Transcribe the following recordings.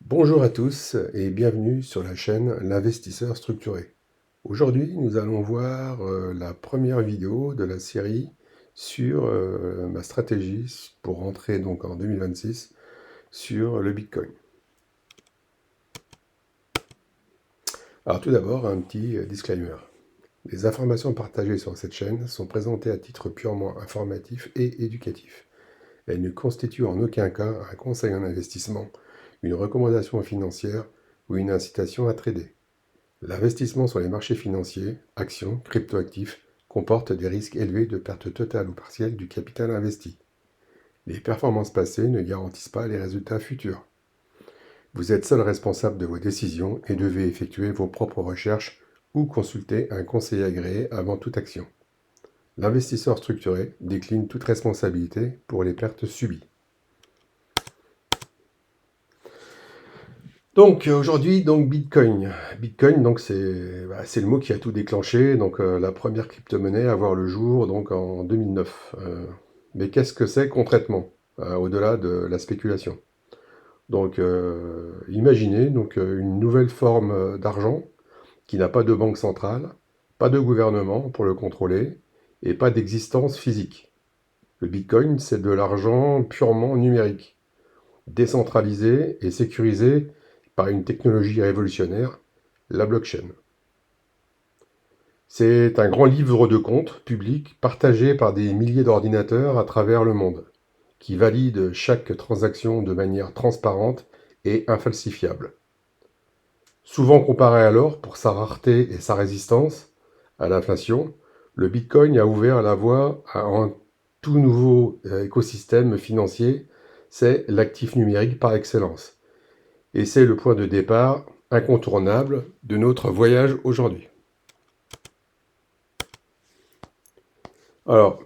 Bonjour à tous et bienvenue sur la chaîne L'investisseur structuré. Aujourd'hui, nous allons voir la première vidéo de la série sur ma stratégie pour rentrer donc en 2026 sur le Bitcoin. Alors tout d'abord, un petit disclaimer. Les informations partagées sur cette chaîne sont présentées à titre purement informatif et éducatif. Elles ne constituent en aucun cas un conseil en investissement, une recommandation financière ou une incitation à trader. L'investissement sur les marchés financiers, actions, cryptoactifs, comporte des risques élevés de perte totale ou partielle du capital investi. Les performances passées ne garantissent pas les résultats futurs. Vous êtes seul responsable de vos décisions et devez effectuer vos propres recherches ou consulter un conseiller agréé avant toute action. L'investisseur structuré décline toute responsabilité pour les pertes subies. Donc aujourd'hui, donc Bitcoin. Bitcoin, donc c'est le mot qui a tout déclenché. Donc la première crypto-monnaie à voir le jour donc en 2009. Mais qu'est-ce que c'est concrètement, au-delà de la spéculation? Donc imaginez donc une nouvelle forme d'argent qui n'a pas de banque centrale, pas de gouvernement pour le contrôler et pas d'existence physique. Le Bitcoin, c'est de l'argent purement numérique, décentralisé et sécurisé par une technologie révolutionnaire, la blockchain. C'est un grand livre de comptes public partagé par des milliers d'ordinateurs à travers le monde, qui valide chaque transaction de manière transparente et infalsifiable. Souvent comparé à l'or pour sa rareté et sa résistance à l'inflation, le Bitcoin a ouvert la voie à un tout nouveau écosystème financier, c'est l'actif numérique par excellence. Et c'est le point de départ incontournable de notre voyage aujourd'hui. Alors,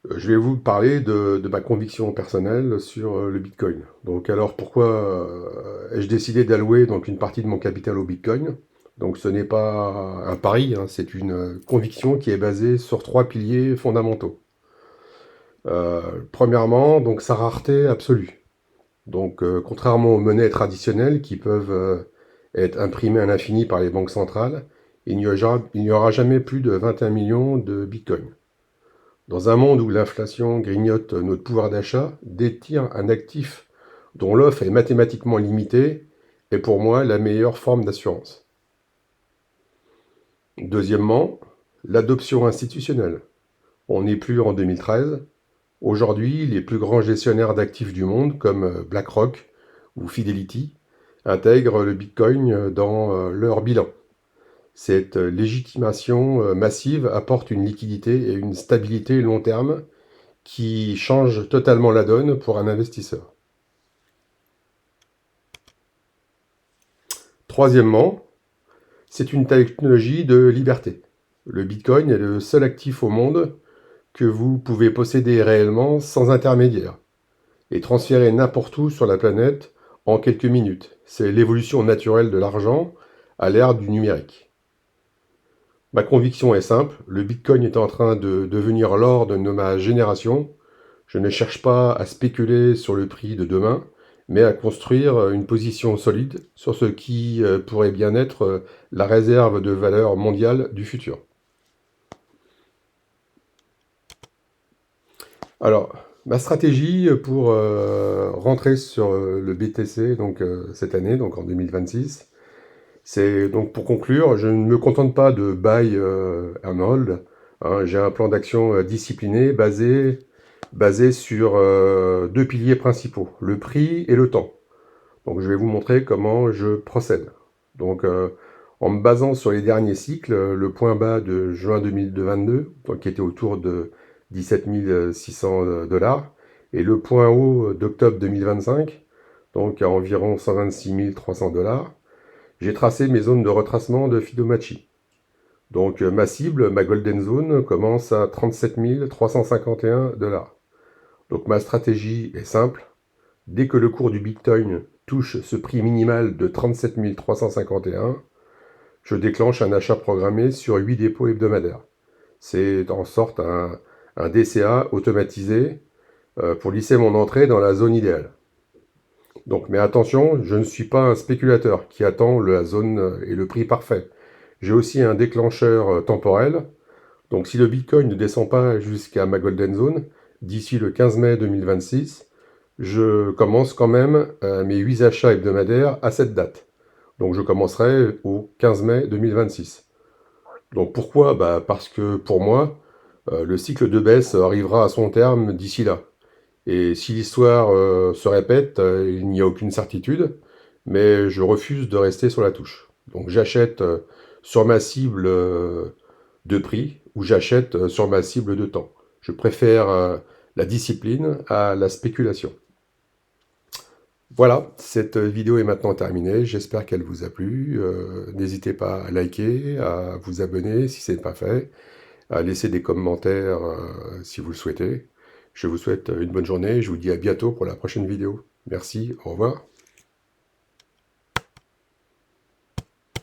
je vais vous parler de ma conviction personnelle sur le Bitcoin. Donc, alors pourquoi ai-je décidé d'allouer donc une partie de mon capital au Bitcoin? Donc, ce n'est pas un pari, hein, c'est une conviction qui est basée sur trois piliers fondamentaux. Premièrement, donc sa rareté absolue. Donc, contrairement aux monnaies traditionnelles qui peuvent être imprimées à l'infini par les banques centrales, il n'y aura jamais plus de 21 millions de bitcoins. Dans un monde où l'inflation grignote notre pouvoir d'achat, détenir un actif dont l'offre est mathématiquement limitée est pour moi la meilleure forme d'assurance. Deuxièmement, l'adoption institutionnelle. On n'est plus en 2013. Aujourd'hui, les plus grands gestionnaires d'actifs du monde, comme BlackRock ou Fidelity, intègrent le Bitcoin dans leur bilan. Cette légitimation massive apporte une liquidité et une stabilité long terme qui change totalement la donne pour un investisseur. Troisièmement, c'est une technologie de liberté. Le Bitcoin est le seul actif au monde que vous pouvez posséder réellement sans intermédiaire et transférer n'importe où sur la planète en quelques minutes. C'est l'évolution naturelle de l'argent à l'ère du numérique. Ma conviction est simple, le Bitcoin est en train de devenir l'or de ma génération. Je ne cherche pas à spéculer sur le prix de demain, mais à construire une position solide sur ce qui pourrait bien être la réserve de valeur mondiale du futur. Alors, ma stratégie pour rentrer sur le BTC donc, cette année, donc en 2026, c'est donc pour conclure, je ne me contente pas de buy and hold. Hein, j'ai un plan d'action discipliné basé sur deux piliers principaux, le prix et le temps. Donc je vais vous montrer comment je procède. Donc en me basant sur les derniers cycles, le point bas de juin 2022, donc, qui était autour de 17 600 $, et le point haut d'octobre 2025, donc à environ 126 300 $, j'ai tracé mes zones de retracement de Fibonacci. Donc ma cible, ma golden zone, commence à 37 351 $. Donc ma stratégie est simple. Dès que le cours du Bitcoin touche ce prix minimal de 37 351, je déclenche un achat programmé sur 8 dépôts hebdomadaires. C'est en sorte un DCA automatisé pour lisser mon entrée dans la zone idéale. Donc, mais attention, je ne suis pas un spéculateur qui attend la zone et le prix parfait. J'ai aussi un déclencheur temporel. Donc si le Bitcoin ne descend pas jusqu'à ma golden zone d'ici le 15 mai 2026, je commence quand même mes 8 achats hebdomadaires à cette date. Donc je commencerai au 15 mai 2026. Donc pourquoi? Bah, parce que pour moi, le cycle de baisse arrivera à son terme d'ici là. Et si l'histoire se répète, il n'y a aucune certitude, mais je refuse de rester sur la touche. Donc j'achète sur ma cible de prix ou j'achète sur ma cible de temps. Je préfère la discipline à la spéculation. Voilà, cette vidéo est maintenant terminée. J'espère qu'elle vous a plu. N'hésitez pas à liker, à vous abonner si ce n'est pas fait, à laisser des commentaires si vous le souhaitez. Je vous souhaite une bonne journée. Je vous dis à bientôt pour la prochaine vidéo. Merci, au revoir.